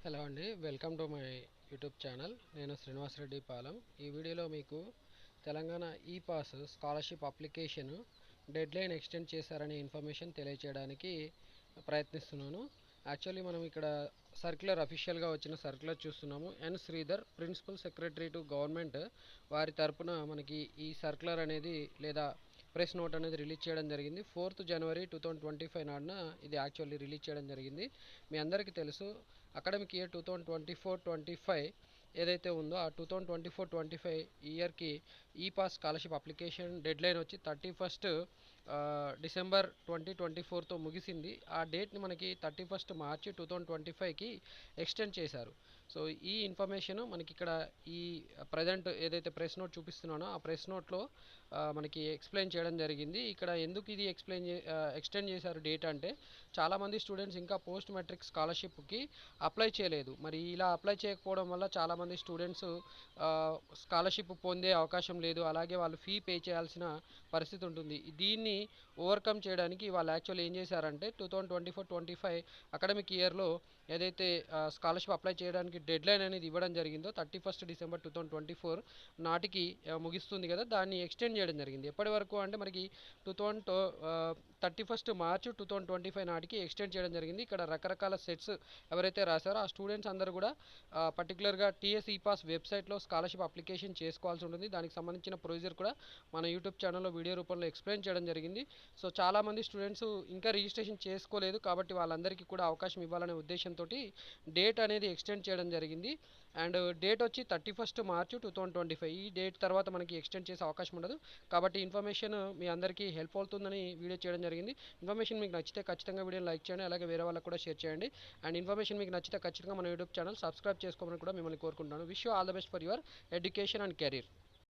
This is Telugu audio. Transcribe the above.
హలో అండి, welcome to my YouTube channel. నేను శ్రీనివాస్ రెడ్డి పాలెం. ఈ వీడియోలో మీకు తెలంగాణ ఈ pass scholarship application deadline extend చేశారనే ఇన్ఫర్మేషన్ తెలియచేయడానికి ప్రయత్నిస్తున్నాను. యాక్చువల్లీ మనం ఇక్కడ సర్క్యులర్ అఫీషియల్గా వచ్చిన సర్క్యులర్ చూస్తున్నాము. N Sridhar, principal secretary to government, వారి తరపున మనకి ఈ సర్క్యులర్ అనేది లేదా ప్రెస్ నోట్ అనేది రిలీజ్ చేయడం జరిగింది. 4th January 2025 నాడున ఇది యాక్చువల్లీ రిలీజ్ చేయడం జరిగింది. మీ అందరికీ తెలుసు, అకాడమిక్ ఇయర్ 2024-25 ఏదైతే ఉందో ఆ 2024-25 ఇయర్కి ఈ పాస్ స్కాలర్షిప్ అప్లికేషన్ డెడ్లైన్ వచ్చి 31st December 2024తో ముగిసింది. ఆ డేట్ని మనకి 31st March 2025కి ఎక్స్టెండ్ చేశారు. సో ఈ ఇన్ఫర్మేషన్ మనకి ఇక్కడ ఈ ప్రజెంట్ ఏదైతే ప్రెస్ నోట్ చూపిస్తున్నానో ఆ ప్రెస్ నోట్లో మనకి ఎక్స్ప్లెయిన్ చేయడం జరిగింది. ఇక్కడ ఎందుకు ఇది ఎక్స్టెండ్ చేశారు డేట్ అంటే, చాలామంది స్టూడెంట్స్ ఇంకా పోస్ట్ మెట్రిక్ స్కాలర్షిప్కి అప్లై చేయలేదు. మరి ఇలా అప్లై చేయకపోవడం వల్ల చాలామంది స్టూడెంట్స్ స్కాలర్షిప్ పొందే అవకాశం లేదు, అలాగే వాళ్ళు ఫీ పే చేయాల్సిన పరిస్థితి ఉంటుంది. దీన్ని ఓవర్కమ్ చేయడానికి వాళ్ళు యాక్చువల్లీ ఏం చేశారంటే 2024-25 అకాడమిక్ ఇయర్లో ఏదైతే స్కాలర్షిప్ అప్లై చేయడానికి డెడ్లైన్ అనేది ఇవ్వడం జరిగిందో 31st December 2024 నాటికి ముగిస్తుంది కదా, దాన్ని ఎక్స్టెండ్ చేయడం జరిగింది. ఎప్పటి వరకు అంటే మనకి 31st March 2025 నాటికి ఎక్స్టెండ్ చేయడం జరిగింది. ఇక్కడ రకరకాల సెట్స్ ఎవరైతే రాశారో ఆ స్టూడెంట్స్ అందరూ కూడా పర్టికులర్గా టీఎస్ ఈ పాస్ వెబ్సైట్లో స్కాలర్షిప్ అప్లికేషన్ చేసుకోవాల్సి ఉంటుంది. దానికి సంబంధించిన ప్రొసీజర్ కూడా మన యూట్యూబ్ ఛానల్లో వీడియో రూపంలో ఎక్స్ప్లెయిన్ చేయడం జరిగింది. సో చాలామంది స్టూడెంట్స్ ఇంకా రిజిస్ట్రేషన్ చేసుకోలేదు, కాబట్టి వాళ్ళందరికీ కూడా అవకాశం ఇవ్వాలనే ఉద్దేశంతో డేట్ అనేది ఎక్స్టెండ్ చేయడం జరిగింది. అండ్ డేట్ వచ్చి 31st March 2025. ఈ డేట్ తర్వాత మనకి ఎక్స్టెండ్ చేసే అవకాశం ఉండదు. కాబట్టి ఇన్ఫర్మేషన్ మీ అందరికీ హెల్ప్ అవుతుందని వీడియో చేయడం జరిగింది. ఇన్ఫర్మేషన్ మీకు నచ్చితే ఖచ్చితంగా వీడియోని లైక్ చేయండి, అలాగే వేరే వాళ్ళకి కూడా షేర్ చేయండి. అండ్ ఇన్ఫర్మేషన్ మీకు నచ్చితే ఖచ్చితంగా మన యూట్యూబ్ ఛానల్ సబ్స్క్రైబ్ చేసుకోమని కూడా మిమ్మల్ని కోరుకుంటున్నాను. Wish you all the best for your education and career.